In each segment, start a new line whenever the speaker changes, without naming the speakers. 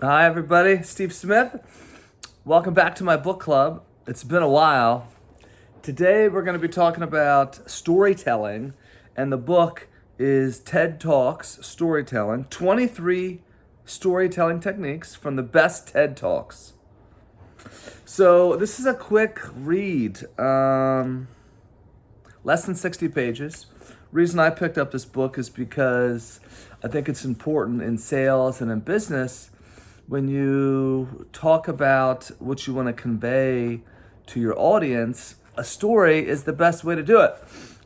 Hi, everybody. Steve Smith. Welcome back to my book club. It's been a while. Today, we're going to be talking about storytelling, and the book is TED Talks Storytelling 23 Storytelling Techniques from the Best TED Talks. So, this is a quick read, less than 60 pages. Reason I picked up this book is because I think it's important in sales and in business when you talk about what you want to convey to your audience. A story is the best way to do it.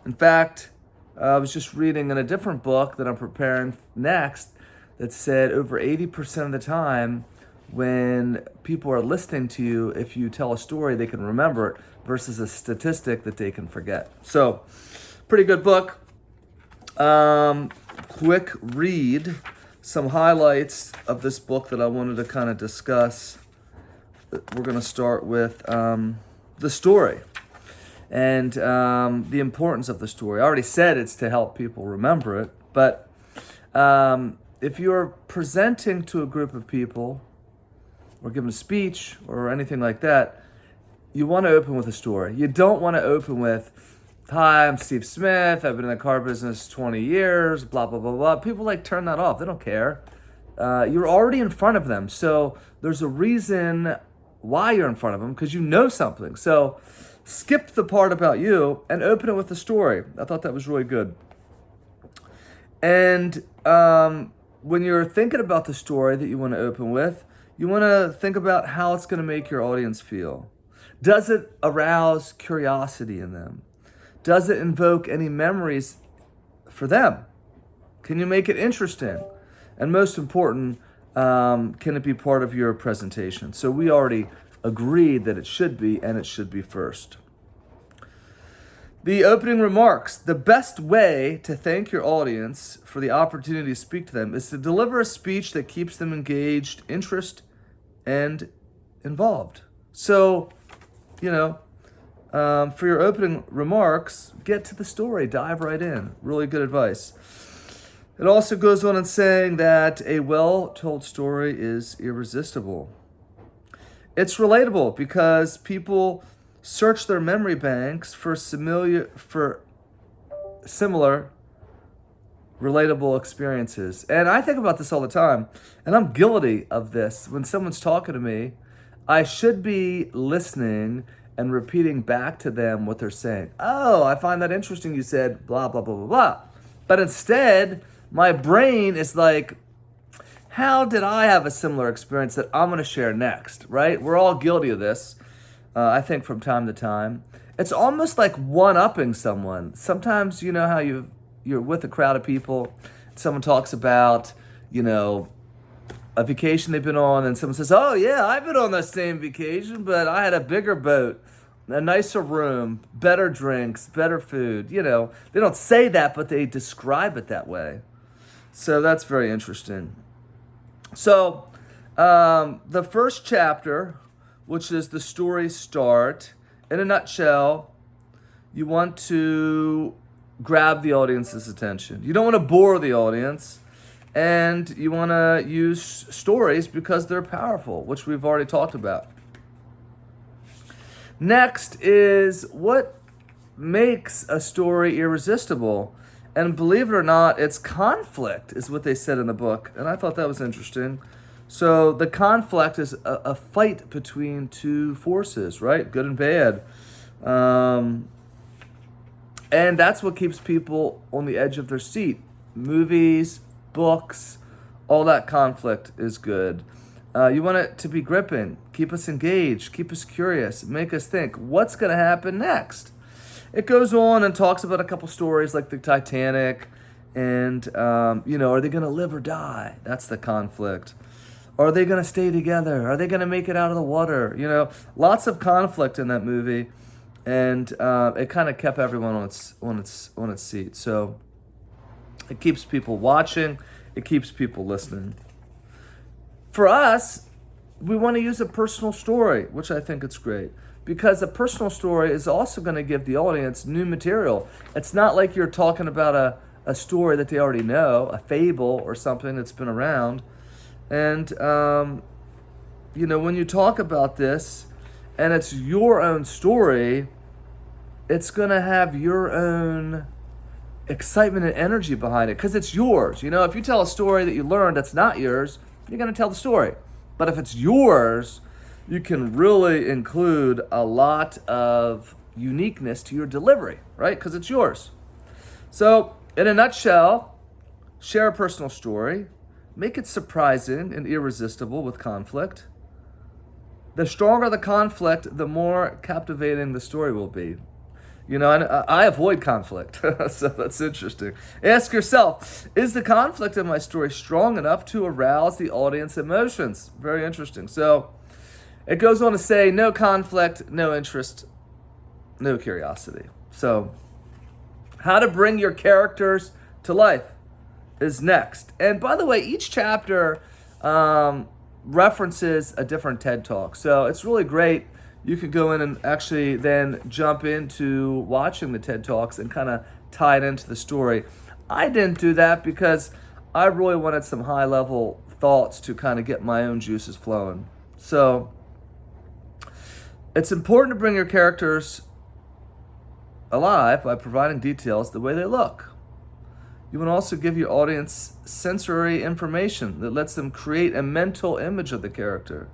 In fact, I was just reading in a different book that I'm preparing next that said over 80% of the time when people are listening to you, if you tell a story, they can remember it versus a statistic that they can forget. So, pretty good book. Quick read. Some highlights of this book that I wanted to kind of discuss. We're going to start with the story and the importance of the story. I already said it's to help people remember it, but if you're presenting to a group of people or giving a speech or anything like that, you want to open with a story. You don't want to open with, "Hi, I'm Steve Smith. I've been in the car business 20 years, blah, blah, blah, blah." People turn that off. They don't care. You're already in front of them. So there's a reason why you're in front of them, because you know something. So skip the part about you and open it with a story. I thought that was really good. And when you're thinking about the story that you want to open with, you want to think about how it's going to make your audience feel. Does it arouse curiosity in them? Does it invoke any memories for them? Can you make it interesting? And most important, can it be part of your presentation? So we already agreed that it should be, and it should be first. The opening remarks. The best way to thank your audience for the opportunity to speak to them is to deliver a speech that keeps them engaged, interested, and involved. So, for your opening remarks, get to the story, dive right in. Really good advice. It also goes on in saying that a well-told story is irresistible. It's relatable because people search their memory banks for similar relatable experiences. And I think about this all the time, and I'm guilty of this. When someone's talking to me, I should be listening and repeating back to them what they're saying. "Oh, I find that interesting. You said blah, blah, blah, blah, blah." But instead, my brain is like, how did I have a similar experience that I'm going to share next, right? We're all guilty of this, I think, from time to time. It's almost like one-upping someone. Sometimes, you know how you're with a crowd of people, someone talks about, a vacation they've been on, and someone says, "Oh yeah, I've been on that same vacation, but I had a bigger boat, a nicer room, better drinks, better food." They don't say that, but they describe it that way. So that's very interesting. So the first chapter, which is the story start, in a nutshell, you want to grab the audience's attention. You don't want to bore the audience. And you want to use stories because they're powerful, which we've already talked about. Next is what makes a story irresistible. And believe it or not, it's conflict, is what they said in the book. And I thought that was interesting. So the conflict is a fight between two forces, right? Good and bad. And that's what keeps people on the edge of their seat. Movies, books, all that conflict is good. You want it to be gripping, keep us engaged, keep us curious, make us think, what's going to happen next? It goes on and talks about a couple stories like the Titanic and, are they going to live or die? That's the conflict. Are they going to stay together? Are they going to make it out of the water? Lots of conflict in that movie, and it kind of kept everyone on its seat. So it keeps people watching. It keeps people listening. For us, we want to use a personal story, which I think it's great, because a personal story is also going to give the audience new material. It's not like you're talking about a story that they already know, a fable or something that's been around. And, when you talk about this and it's your own story, it's going to have your own excitement and energy behind it because it's yours. If you tell a story that you learned that's not yours, you're going to tell the story. But if it's yours, you can really include a lot of uniqueness to your delivery, right? Because it's yours. So, in a nutshell, share a personal story, make it surprising and irresistible with conflict. The stronger the conflict, the more captivating the story will be. I avoid conflict, so that's interesting. Ask yourself, is the conflict in my story strong enough to arouse the audience emotions? Very interesting. So it goes on to say, no conflict, no interest, no curiosity. So how to bring your characters to life is next. And by the way, each chapter references a different TED Talk. So it's really great. You can go in and actually then jump into watching the TED Talks and kind of tie it into the story. I didn't do that because I really wanted some high-level thoughts to kind of get my own juices flowing. So it's important to bring your characters alive by providing details the way they look. You want to also give your audience sensory information that lets them create a mental image of the character.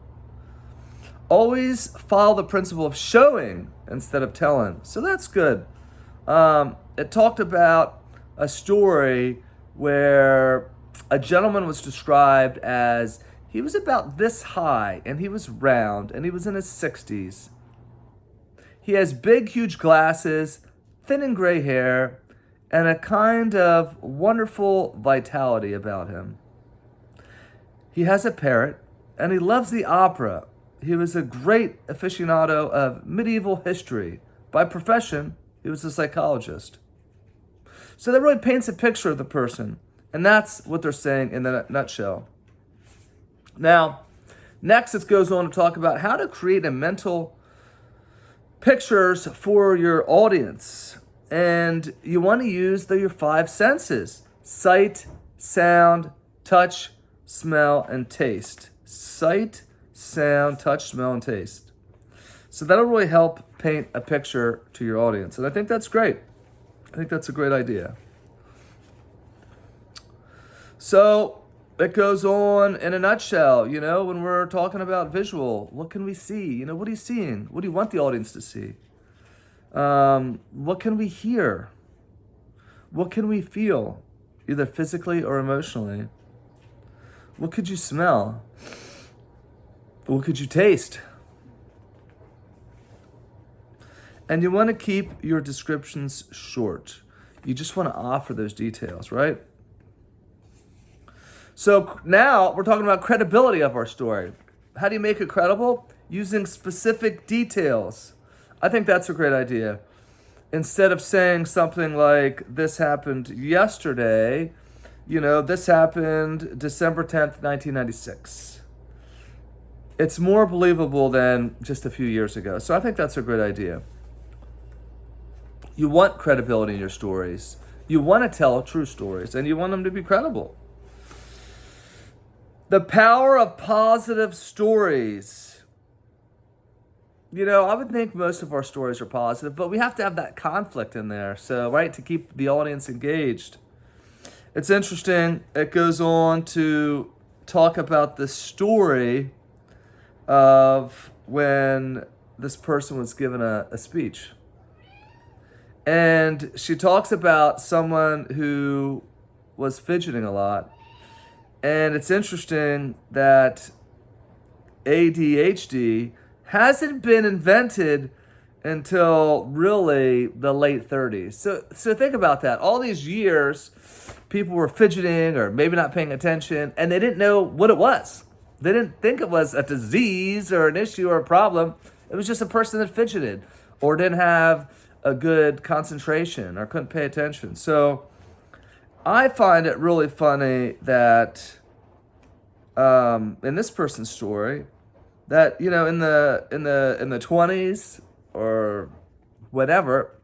Always follow the principle of showing instead of telling. So that's good. It talked about a story where a gentleman was described as he was about this high and he was round and he was in his 60s. He has big, huge glasses, thin and gray hair, and a kind of wonderful vitality about him. He has a parrot and he loves the opera. He was a great aficionado of medieval history. By profession, he was a psychologist. So that really paints a picture of the person, and that's what they're saying in the nutshell. Now, next it goes on to talk about how to create a mental pictures for your audience. And you want to use your 5 senses: sight, sound, touch, smell, and taste. Sight, sound, touch, smell, and taste. So that'll really help paint a picture to your audience. And I think that's great. I think that's a great idea. So it goes on in a nutshell, when we're talking about visual, what can we see? What are you seeing? What do you want the audience to see? What can we hear? What can we feel, either physically or emotionally? What could you smell? What could you taste? And you want to keep your descriptions short. You just want to offer those details, right? So now we're talking about credibility of our story. How do you make it credible? Using specific details. I think that's a great idea. Instead of saying something like, this happened yesterday, this happened December 10th, 1996. It's more believable than just a few years ago. So I think that's a great idea. You want credibility in your stories. You want to tell true stories, and you want them to be credible. The power of positive stories. I would think most of our stories are positive, but we have to have that conflict in there. So, right, to keep the audience engaged. It's interesting. It goes on to talk about the story of when this person was given a speech. And she talks about someone who was fidgeting a lot. And it's interesting that ADHD hasn't been invented until really the late 30s. So think about that. All these years, people were fidgeting or maybe not paying attention, and they didn't know what it was. They didn't think it was a disease or an issue or a problem. It was just a person that fidgeted or didn't have a good concentration or couldn't pay attention. So I find it really funny that in this person's story, that in the 20s or whatever,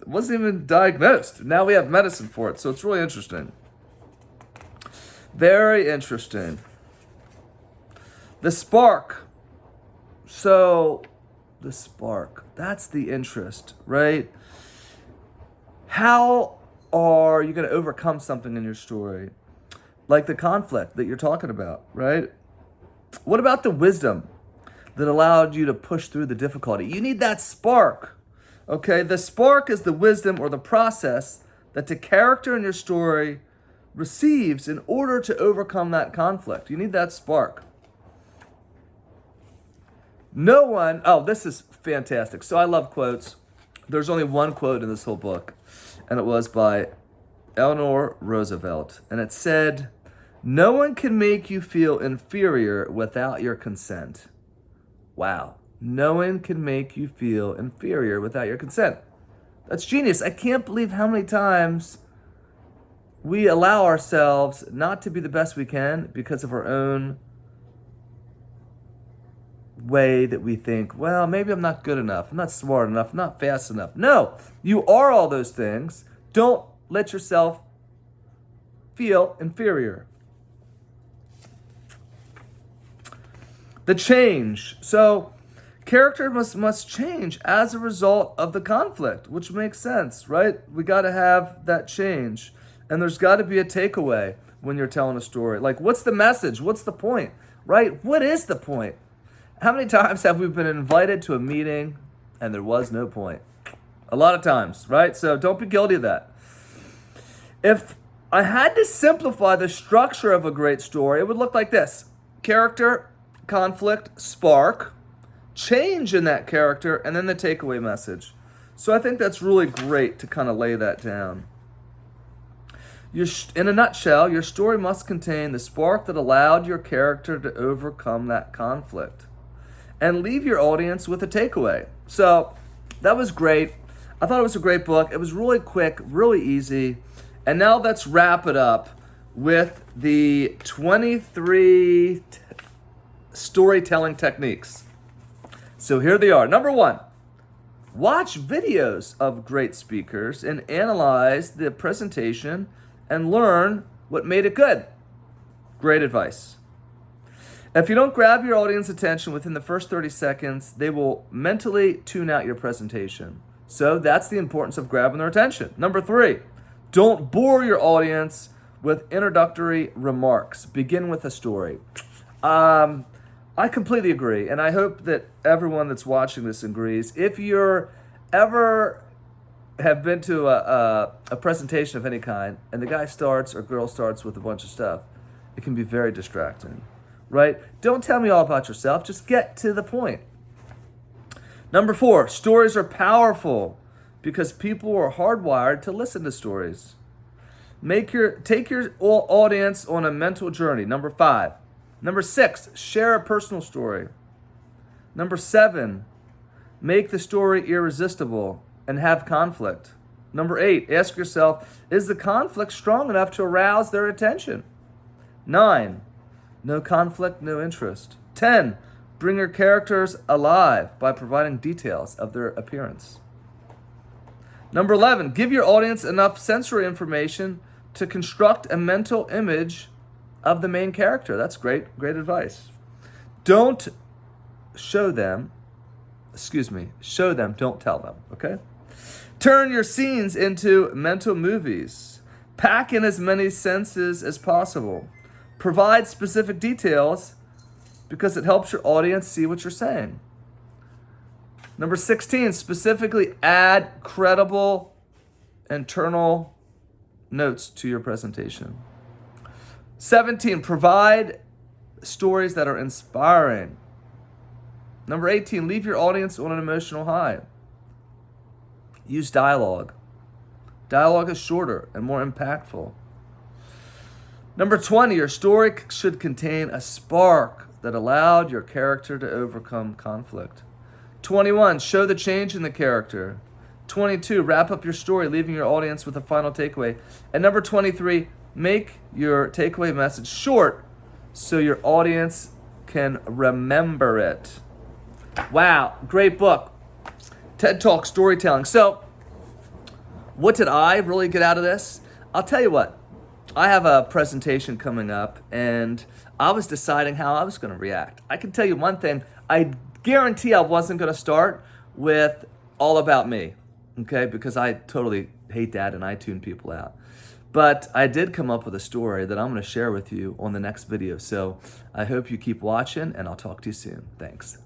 it wasn't even diagnosed. Now we have medicine for it, so it's really interesting. Very interesting. The spark. So, the spark. That's the interest, right? How are you going to overcome something in your story? Like the conflict that you're talking about, right? What about the wisdom that allowed you to push through the difficulty? You need that spark, okay? The spark is the wisdom or the process that the character in your story receives in order to overcome that conflict. You need that spark. No one, oh, this is fantastic. So I love quotes. There's only one quote in this whole book, and it was by Eleanor Roosevelt. And it said, "No one can make you feel inferior without your consent." Wow. No one can make you feel inferior without your consent. That's genius. I can't believe how many times we allow ourselves not to be the best we can because of our own way that we think, well, maybe I'm not good enough, I'm not smart enough, I'm not fast enough. No, you are all those things. Don't let yourself feel inferior. The change. So character must change as a result of the conflict, which makes sense, right? We got to have that change. And there's got to be a takeaway when you're telling a story. Like, what's the message? What's the point, right? What is the point? How many times have we been invited to a meeting and there was no point? A lot of times, right? So don't be guilty of that. If I had to simplify the structure of a great story, it would look like this: character, conflict, spark, change in that character, and then the takeaway message. So I think that's really great to kind of lay that down. In a nutshell, your story must contain the spark that allowed your character to overcome that conflict and leave your audience with a takeaway. So that was great. I thought it was a great book. It was really quick, really easy. And now let's wrap it up with the 23 storytelling techniques. So here they are. Number 1, watch videos of great speakers and analyze the presentation and learn what made it good. Great advice. If you don't grab your audience attention within the first 30 seconds, they will mentally tune out your presentation. So that's the importance of grabbing their attention. Number 3, don't bore your audience with introductory remarks. Begin with a story. I completely agree, and I hope that everyone that's watching this agrees. If you're ever have been to a presentation of any kind, and the guy starts or girl starts with a bunch of stuff, it can be very distracting, right? Don't tell me all about yourself. Just get to the point. Number 4, stories are powerful because people are hardwired to listen to stories. Take your audience on a mental journey. Number 5. Number 6, share a personal story. Number 7, make the story irresistible and have conflict. Number 8, ask yourself, is the conflict strong enough to arouse their attention? 9, no conflict, no interest. 10, bring your characters alive by providing details of their appearance. Number 11, give your audience enough sensory information to construct a mental image of the main character. That's great advice. Don't show them, don't tell them, okay? Turn your scenes into mental movies. Pack in as many senses as possible. Provide specific details because it helps your audience see what you're saying. Number 16, specifically add credible internal notes to your presentation. 17, provide stories that are inspiring. Number 18, leave your audience on an emotional high. Use dialogue. Dialogue is shorter and more impactful. Number 20, your story should contain a spark that allowed your character to overcome conflict. 21, show the change in the character. 22, wrap up your story, leaving your audience with a final takeaway. And number 23, make your takeaway message short so your audience can remember it. Wow, great book. TED Talk Storytelling. So, what did I really get out of this? I'll tell you what. I have a presentation coming up, and I was deciding how I was going to react. I can tell you one thing, I guarantee I wasn't going to start with all about me, okay? Because I totally hate that and I tune people out. But I did come up with a story that I'm going to share with you on the next video. So I hope you keep watching, and I'll talk to you soon. Thanks.